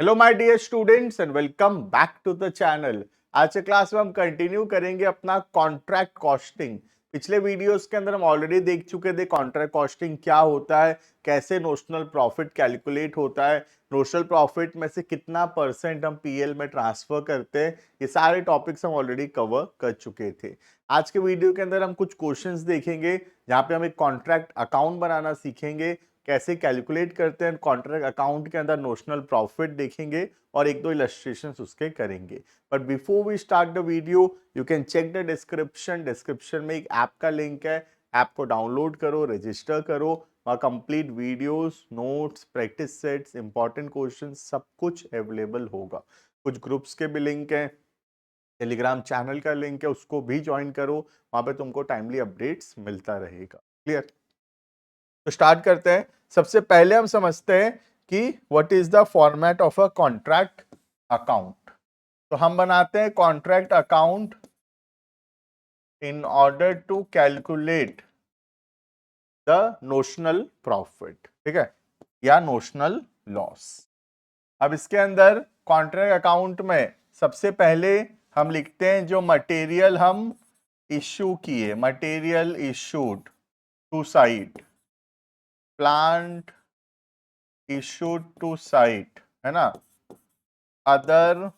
Hello my dear students and welcome back to the channel. आज के class में हम कंटिन्यू करेंगे अपना कॉन्ट्रैक्ट कॉस्टिंग। पिछले वीडियोस के अंदर हम ऑलरेडी देख चुके थे कॉन्ट्रैक्ट कॉस्टिंग क्या होता है, कैसे नोशनल प्रॉफिट कैलकुलेट होता है, नोशनल प्रॉफिट में से कितना परसेंट हम पीएल में ट्रांसफर करते हैं। ये सारे टॉपिक्स हम ऑलरेडी कवर कर चुके थे। आज के वीडियो के अंदर हम कुछ क्वेश्चंस देखेंगे जहाँ पे हम एक कॉन्ट्रैक्ट अकाउंट बनाना सीखेंगे, कैसे कैलकुलेट करते हैं कॉन्ट्रैक्ट अकाउंट के अंदर नोशनल प्रॉफिट देखेंगे और एक दो इलस्ट्रेशंस उसके करेंगे। But before we start the video you can check the description में एक ऐप का लिंक है। ऐप को डाउनलोड करो, रजिस्टर करो, वहाँ complete videos, notes, practice sets, important question सब कुछ अवेलेबल होगा। कुछ ग्रुप्स के भी लिंक हैं, टेलीग्राम चैनल का लिंक है, उसको भी ज्वाइन करो, वहाँ पे तुमको टाइमली अपडेट्स मिलता रहेगा। क्लियर? तो स्टार्ट करते हैं। सबसे पहले हम समझते हैं कि what is the format of a contract account. तो हम बनाते हैं contract account in order to calculate the notional profit, ठीक है, या नोशनल लॉस। अब इसके अंदर कॉन्ट्रैक्ट अकाउंट में सबसे पहले हम लिखते हैं जो मटेरियल हम इश्यू किए, material issued to site, plant issued to site, है ना, अदर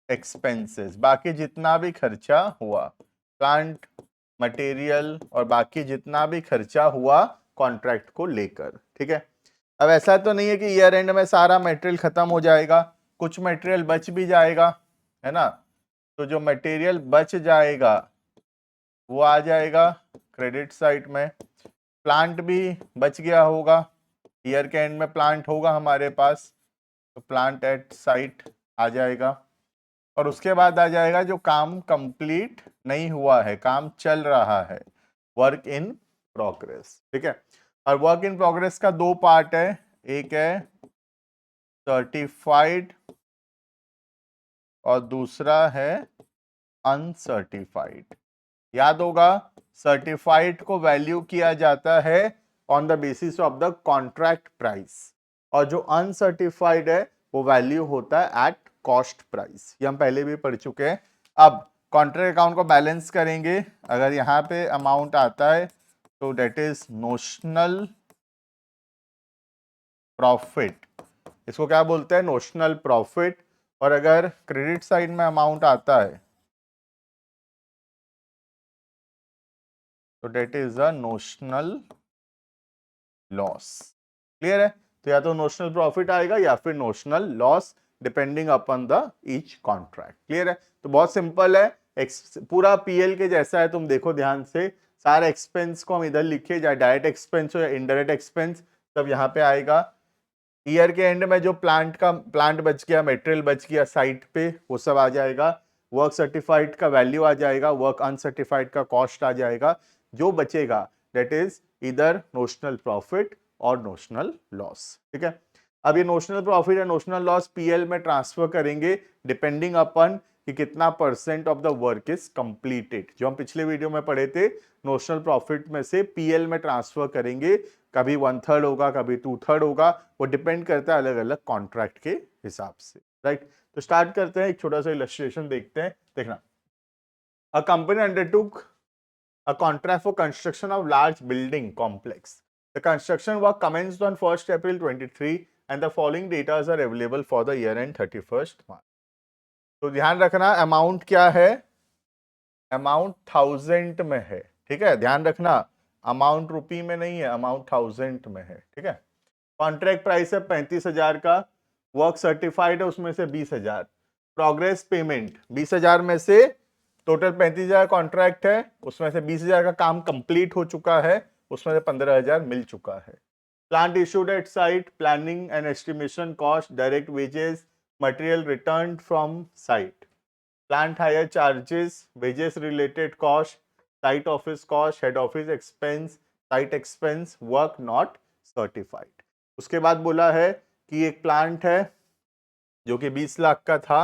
एक्सपेंसेस, बाकी जितना भी खर्चा हुआ, प्लांट, मटेरियल और बाकी जितना भी खर्चा हुआ कॉन्ट्रैक्ट को लेकर, ठीक है। अब ऐसा तो नहीं है कि ईयर एंड में सारा मटेरियल खत्म हो जाएगा, कुछ मटेरियल बच भी जाएगा, है ना। तो जो मटेरियल बच जाएगा वो आ जाएगा क्रेडिट साइड में। प्लांट भी बच गया होगा, ईयर के एंड में प्लांट होगा हमारे पास, तो प्लांट एट साइट आ जाएगा। और उसके बाद आ जाएगा जो काम कंप्लीट नहीं हुआ है, काम चल रहा है, वर्क इन प्रोग्रेस, ठीक है। और वर्क इन प्रोग्रेस का दो पार्ट है, एक है सर्टिफाइड और दूसरा है अनसर्टिफाइड। याद होगा सर्टिफाइड को वैल्यू किया जाता है on the basis of the contract price, और जो अनसर्टिफाइड है वो वैल्यू होता है एट कॉस्ट प्राइस। ये हम पहले भी पढ़ चुके हैं। अब कॉन्ट्रैक्ट अकाउंट को बैलेंस करेंगे, अगर यहाँ पे अमाउंट आता है तो डेट इज नोशनल प्रॉफिट, इसको क्या बोलते हैं, नोशनल प्रॉफिट। और अगर क्रेडिट साइड में अमाउंट आता है तो that is a notional loss. Clear है? तो या तो नोशनल प्रॉफिट आएगा या फिर notional loss, depending upon the each contract. Clear है? तो बहुत सिंपल है, पूरा पीएल के जैसा है, तुम देखो ध्यान से, सारे एक्सपेंस को हम इधर लिखे, चाहे डायरेक्ट एक्सपेंस हो या इनडायरेक्ट एक्सपेंस, सब यहाँ पे आएगा। ईयर के एंड में जो प्लांट बच गया, मटेरियल बच गया साइट पे, वो सब आ जाएगा। वर्क सर्टिफाइड का वैल्यू आ जाएगा, वर्क अनसर्टिफाइड का कॉस्ट आ जाएगा। जो बचेगा दैट इज इधर नोशनल प्रॉफिट और नोशनल लॉस, ठीक है। अब ये नोशनल प्रॉफिट या नोशनल लॉस पीएल में ट्रांसफर करेंगे डिपेंडिंग अपन कि कितना percent of the work is completed. जो हम पिछले वीडियो में पढ़े थे, नोशनल प्रॉफिट में से पीएल में ट्रांसफर करेंगे, कभी 1/3 होगा, कभी 2/3 होगा, वो डिपेंड करता है अलग अलग कॉन्ट्रैक्ट के हिसाब से, राइट। तो स्टार्ट करते हैं, एक छोटा सा इलस्ट्रेशन देखते हैं, देखना। A company undertook a contract for construction of large building complex. The construction work commenced on 1st April 23 and the following data are available for the year end 31st March. तो ध्यान रखना amount क्या है, amount 1000 में है, ठीक है, ध्यान रखना अमाउंट रुपी में नहीं है, अमाउंट 1000 में है, ठीक है। कॉन्ट्रैक्ट प्राइस है 35,000 का, वर्क सर्टिफाइड है उसमें से 20,000, प्रोग्रेस पेमेंट 20,000 में से, टोटल 35,000 कॉन्ट्रैक्ट है, उसमें से 20,000 का काम कंप्लीट हो चुका है, उसमें से 15,000 मिल चुका है। Plant issued at site, planning and estimation cost, direct wages, material return from site, plant higher charges, wages related cost, site office cost, head office expense, site expense, work not certified. उसके बाद बोला है कि एक plant है जो कि 20 लाख का था,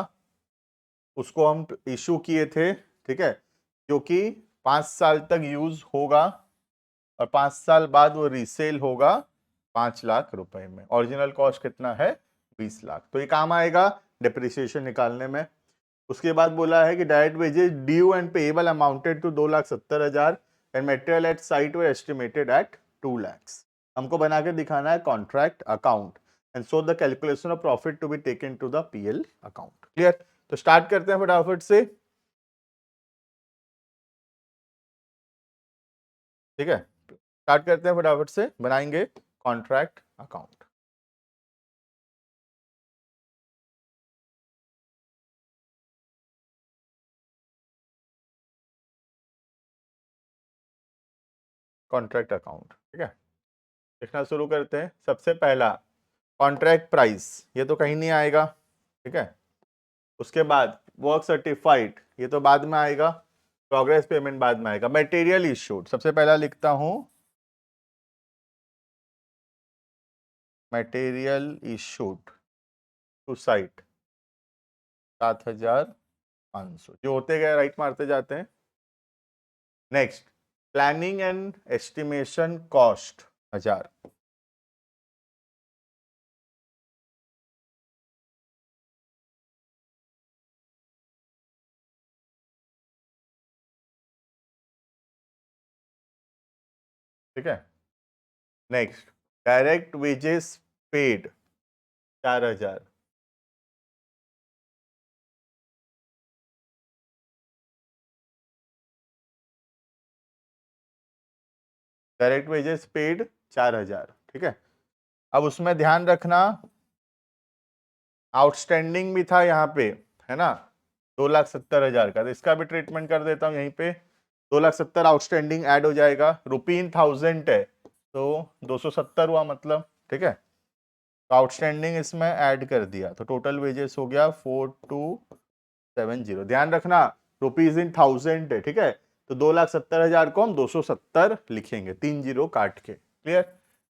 उसको हम इशू किए थे, ठीक है, जो कि 5 साल तक यूज होगा और 5 साल बाद वो रीसेल होगा 5 लाख रुपए में। ओरिजिनल कॉस्ट कितना है, 20 लाख। तो ये काम आएगा डिप्रिसिएशन निकालने में। उसके बाद बोला है कि direct wages due and payable amounted to 2,70,000 and material at site were estimated at 2 lakh. हमको बना के दिखाना है contract account and show the calculation of profit to be taken to the PL account. Clear? तो स्टार्ट करते हैं फटाफट से। ठीक है, स्टार्ट करते हैं फटाफट से, बनाएंगे कॉन्ट्रैक्ट अकाउंट। कॉन्ट्रैक्ट अकाउंट, ठीक है, लिखना शुरू करते हैं। सबसे पहला कॉन्ट्रैक्ट प्राइस, ये तो कहीं नहीं आएगा, ठीक है। उसके बाद वर्क सर्टिफाइड, ये तो बाद में आएगा। प्रोग्रेस पेमेंट बाद में आएगा। मटेरियल इशूड, सबसे पहला लिखता हूं मटेरियल इशूड टू साइट 7,500, जो होते गए राइट मारते जाते हैं। Next planning and estimation cost 1000। ठीक है, next direct wages paid 4,000। Direct wages paid 4,000, ठीक है। अब उसमें ध्यान रखना आउटस्टैंडिंग भी था यहाँ पे, है ना, 2,70,000 का, तो इसका भी ट्रीटमेंट कर देता हूँ यहीं पे। 2,70,000 आउटस्टैंडिंग ऐड हो जाएगा, ₹1000 है तो 270 हुआ मतलब, ठीक है। तो आउटस्टैंडिंग इसमें ऐड कर दिया तो टोटल वेजेस हो गया 4270। ध्यान रखना ₹1000 है, ठीक है, तो 2,70,000 को हम 270 लिखेंगे, 3 जीरो काट के। क्लियर?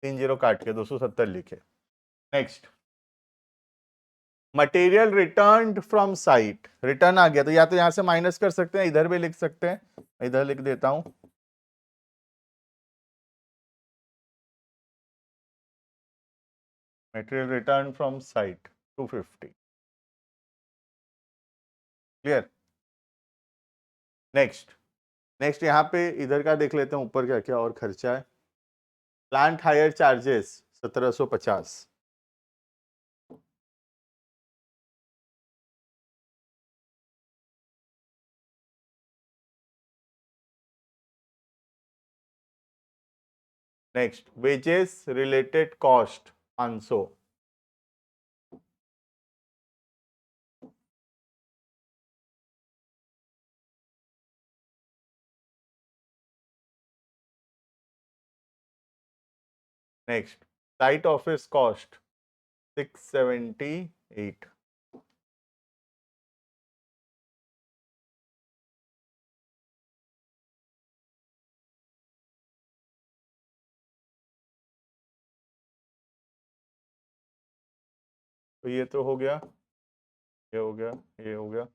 3 जीरो काट के 270 लिखे। Next material return from site, return आ गया तो या तो यहां से माइनस कर सकते हैं, इधर भी लिख सकते हैं, इधर लिख देता हूं material return from site 250। Clear? Next next यहां पे इधर का देख लेते हैं, ऊपर क्या क्या और खर्चा है। Plant higher charges 1,750। Next wages related cost 500। Next site office cost 678। तो ये तो हो गया, ये हो गया, ये हो गया।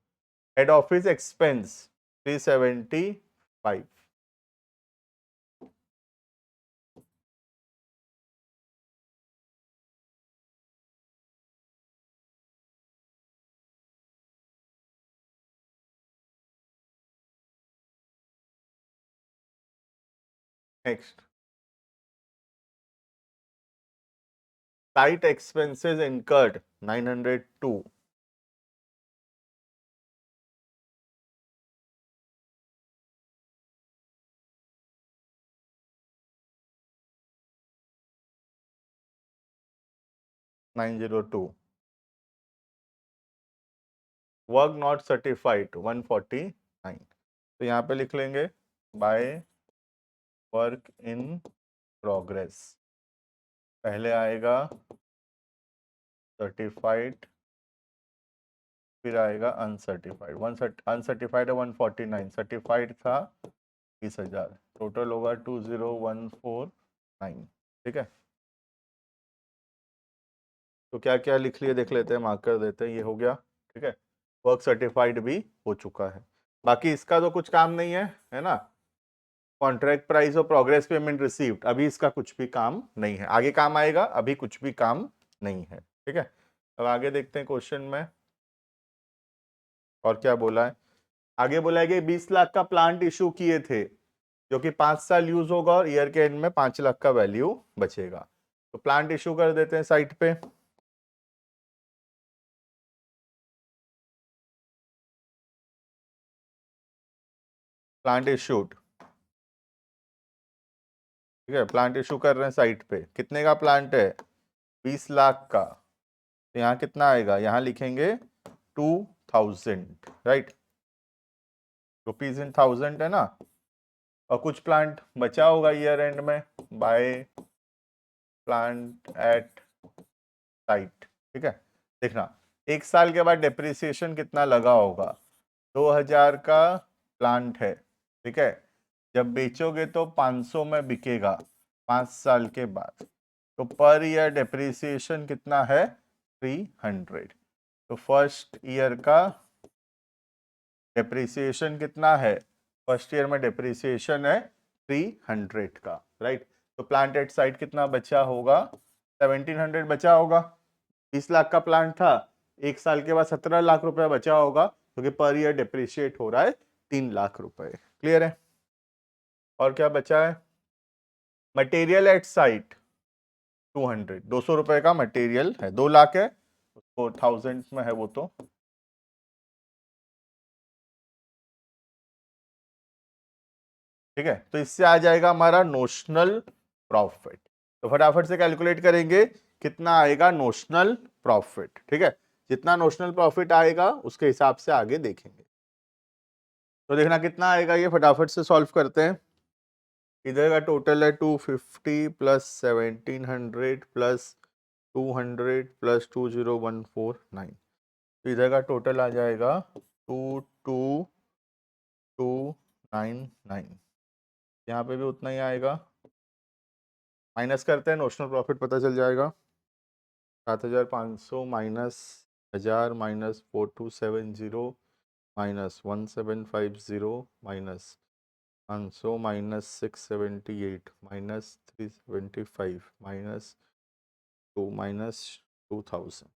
Head office expense 375। Next site expenses incurred 902। Work not certified 149। तो यहाँ पे लिख लेंगे बाय वर्क इन प्रोग्रेस, पहले आएगा सर्टिफाइड फिर आएगा अनसर्टिफाइड। अनसर्टिफाइड है 149, सर्टिफाइड था 20,000, टोटल होगा 20,149। ठीक है, तो क्या क्या लिख लिए देख लेते हैं, मार्क कर देते हैं, ये हो गया। ठीक है, वर्क सर्टिफाइड भी हो चुका है। बाकी इसका तो कुछ काम नहीं है ना। कॉन्ट्रैक्ट प्राइस और प्रोग्रेस पेमेंट रिसीव्ड, अभी इसका कुछ भी काम नहीं है, आगे काम आएगा, अभी कुछ भी काम नहीं है। ठीक है, अब आगे देखते हैं क्वेश्चन में और क्या बोला है। आगे बोला है कि 20 लाख का प्लांट इशू किए थे जो कि 5 साल यूज होगा और ईयर के एंड में 5 लाख का वैल्यू बचेगा। तो प्लांट इशू कर देते हैं साइट पे। प्लांट इशूड, ठीक है, प्लांट इशू कर रहे हैं साइट पे। कितने का प्लांट है? 20 लाख का। तो यहाँ कितना आएगा? यहाँ लिखेंगे 2000, राइट, रुपीज इन थाउजेंड है ना। और कुछ प्लांट बचा होगा ईयर एंड में, बाय प्लांट एट साइट, ठीक है। देखना 1 साल के बाद डेप्रिसिएशन कितना लगा होगा। 2000 का प्लांट है, ठीक है, जब बेचोगे तो 500 में बिकेगा 5 साल के बाद। तो पर ईयर डेप्रिसिएशन कितना है? 300। तो फर्स्ट ईयर का डेप्रिसिएशन कितना है? फर्स्ट ईयर में डेप्रिसिएशन है 300 का, राइट। तो प्लांट एट साइट कितना बचा होगा? 1700 बचा होगा। 20 लाख का प्लांट था, 1 साल के बाद 17 लाख रुपए बचा होगा क्योंकि पर ईयर डिप्रिशिएट हो रहा है 3 लाख रुपए। क्लियर है? और क्या बचा है? मटेरियल एट साइट 200, 200 रुपए का मटेरियल है। 2 लाख है, उसको 1000 में है वो तो। ठीक है, तो इससे आ जाएगा हमारा नोशनल प्रॉफिट। तो फटाफट से कैलकुलेट करेंगे कितना आएगा नोशनल प्रॉफिट। ठीक है, जितना नोशनल प्रॉफिट आएगा उसके हिसाब से आगे देखेंगे। तो देखना कितना आएगा, ये फटाफट से सॉल्व करते हैं। इधर का टोटल है 250 प्लस 1700 प्लस 200 प्लस 20149। तो इधर का टोटल आ जाएगा 22299। यहाँ पे भी उतना ही आएगा। माइनस करते हैं, नोशनल प्रॉफिट पता चल जाएगा। 7500 minus 1000 minus 4270 minus 1750 minus 500 minus 678 minus 375 minus 2 minus 2000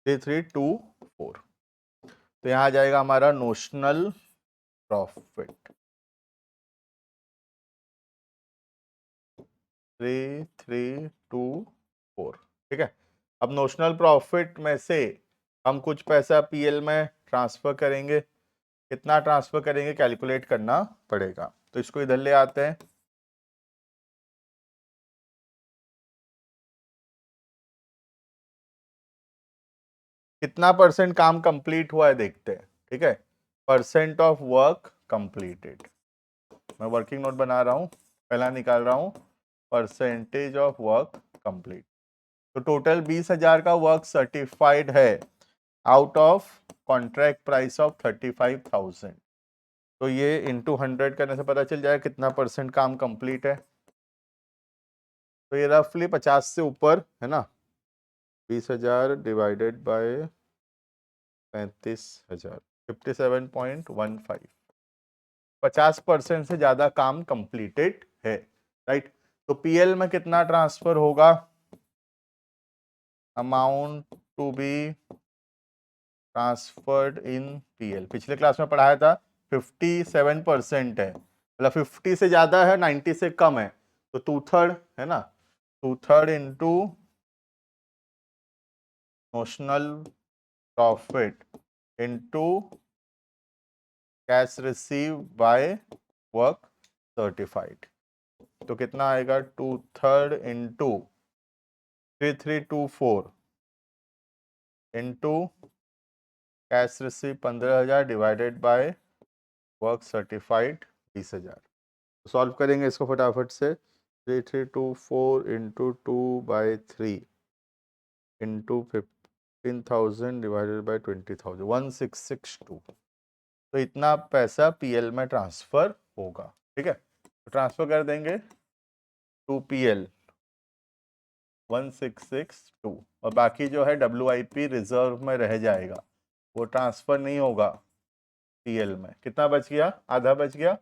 3324। तो यहाँ आ जाएगा हमारा नोशनल प्रॉफिट 3324। ठीक है, अब नोशनल प्रॉफिट में से हम कुछ पैसा पीएल में ट्रांसफर करेंगे। कितना ट्रांसफर करेंगे कैलकुलेट करना पड़ेगा। तो इसको इधर ले आते हैं। कितना परसेंट काम कंप्लीट हुआ है देखते हैं। ठीक है, परसेंट ऑफ वर्क कंप्लीटेड। मैं वर्किंग नोट बना रहा हूं, पहला निकाल रहा हूं परसेंटेज ऑफ वर्क कंप्लीट। तो टोटल 20,000 का वर्क सर्टिफाइड है out of contract price of 35,000। तो ये इंटू 100 करने से पता चल जाएगा कितना परसेंट काम कंप्लीट है। तो ये रफली 50 से ऊपर है ना। 20,000 डिवाइडेड बाय 35,000, 57.15। 50% से ज्यादा काम कंप्लीटेड है, राइट। तो पीएल में कितना ट्रांसफर होगा? Amount to be transferred in PL पिछले क्लास में पढ़ाया था 57% है, मतलब 50 से ज्यादा है 90 से कम है तो 2/3 है ना। 2/3 into notional profit into cash receive by work certified. तो कितना आएगा? 2/3 into 3324 into cash receive 15,000 divided by work certified 20,000। Solve करेंगे इसको फटाफट से। 3324 इंटू 2/3 इंटू 15,000 डिवाइडेड बाय 20,000, 1662। तो इतना पैसा पीएल में ट्रांसफर होगा। ठीक है, तो ट्रांसफर कर देंगे टू पीएल 1662 और बाकी जो है WIP रिजर्व में रह जाएगा, वो ट्रांसफर नहीं होगा पीएल में। कितना बच गया? आधा बच गया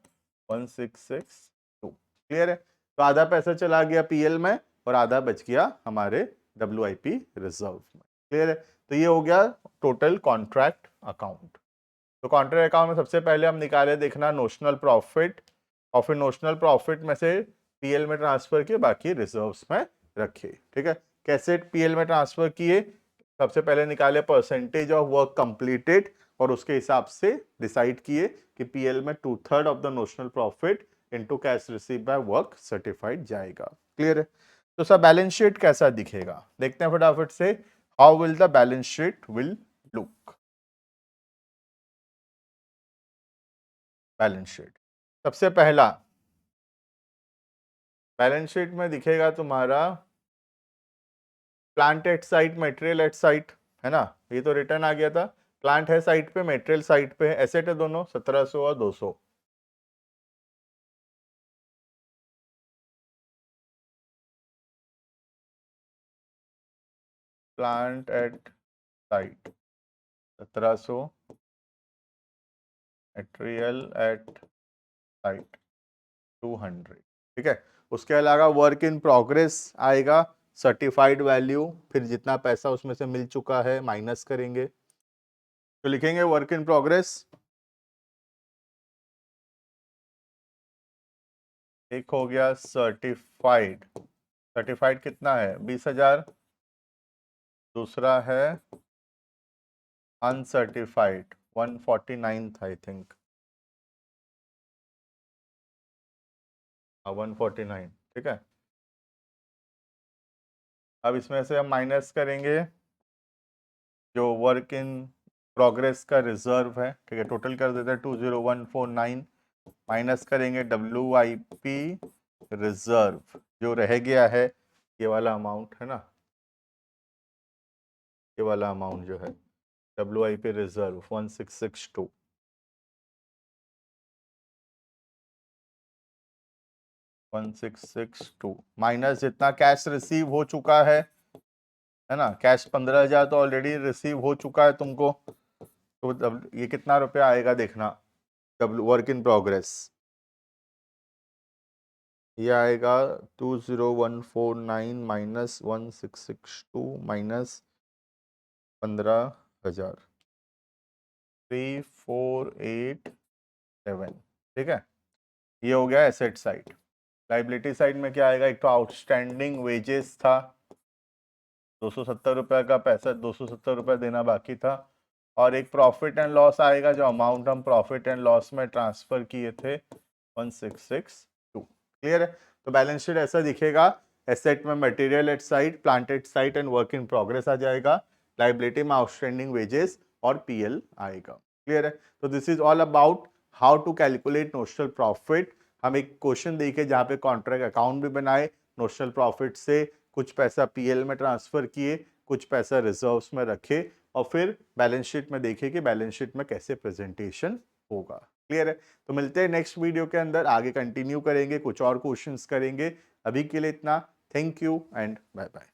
1662। क्लियर है? तो आधा पैसा चला गया पीएल में और आधा बच गया हमारे WIP रिजर्व में। क्लियर है? तो ये हो गया टोटल कॉन्ट्रैक्ट अकाउंट। तो कॉन्ट्रैक्ट अकाउंट में सबसे पहले हम निकाले देखना नोशनल प्रॉफिट, और फिर नोशनल प्रॉफिट में से पीएल में ट्रांसफर किए, बाकी रिजर्व्स में रखे। ठीक है, कैसे पीएल में ट्रांसफर किए, सबसे पहले निकाले परसेंटेज ऑफ वर्क कंप्लीटेड और उसके हिसाब से डिसाइड किए कि पीएल में 2/3 of the notional profit into cash receive by work certified जाएगा। क्लियर है? तो सर बैलेंस शीट कैसा दिखेगा, देखते हैं फटाफट से। How will the balance sheet will look. Balance sheet सबसे पहला बैलेंस शीट में दिखेगा तुम्हारा plant at site, material at site, है ना, ये तो रिटर्न आ गया था। प्लांट है साइट पे, मटेरियल साइट पे है, एसेट है दोनों 1700 और 200। Plant at site 1700, material at site 200। ठीक है, उसके अलावा वर्क इन प्रोग्रेस आएगा, सर्टिफाइड वैल्यू, फिर जितना पैसा उसमें से मिल चुका है माइनस करेंगे, तो लिखेंगे वर्क इन प्रोग्रेस। एक हो गया सर्टिफाइड, सर्टिफाइड कितना है 20,000, दूसरा है अनसर्टिफाइड 149 था आई थिंक, 149। ठीक है, अब इसमें से हम माइनस करेंगे जो वर्क इन प्रोग्रेस का रिजर्व है। ठीक है, टोटल कर देते हैं 20149, माइनस करेंगे WIP रिजर्व, जो रह गया है ये वाला अमाउंट है ना, ये वाला अमाउंट जो है WIP रिजर्व 1662, माइनस जितना कैश रिसीव हो चुका है ना, कैश 15,000 तो ऑलरेडी रिसीव हो चुका है तुमको, तो ये कितना रुपया आएगा देखना, वर्क इन प्रोग्रेस ये आएगा 20149 माइनस 1662 माइनस 15,000, 3487। ठीक है, ये हो गया एसेट साइड। लाइबिलिटी साइड में क्या आएगा, एक तो आउटस्टैंडिंग वेजेस था 270 रुपये का पैसा, 270 रुपये देना बाकी था, और एक प्रॉफिट एंड लॉस आएगा, जो अमाउंट हम प्रॉफिट एंड लॉस में ट्रांसफर किए थे 1662। क्लियर है? तो बैलेंस शीट ऐसा दिखेगा, एसेट में material at site, plant at site and work in progress आ जाएगा, लाइबिलिटी में आउटस्टैंडिंग वेजेस और पीएल आएगा। क्लियर है? तो this is all about how to calculate notional profit. हम एक क्वेश्चन देखे जहाँ पे कॉन्ट्रैक्ट अकाउंट भी बनाए, नोशनल प्रॉफिट से कुछ पैसा पीएल में ट्रांसफर किए, कुछ पैसा रिजर्व्स में रखे, और फिर बैलेंस शीट में देखे कि बैलेंस शीट में कैसे प्रेजेंटेशन होगा। क्लियर है? तो मिलते हैं नेक्स्ट वीडियो के अंदर, आगे कंटिन्यू करेंगे, कुछ और क्वेश्चंस करेंगे। अभी के लिए इतना, thank you and bye bye.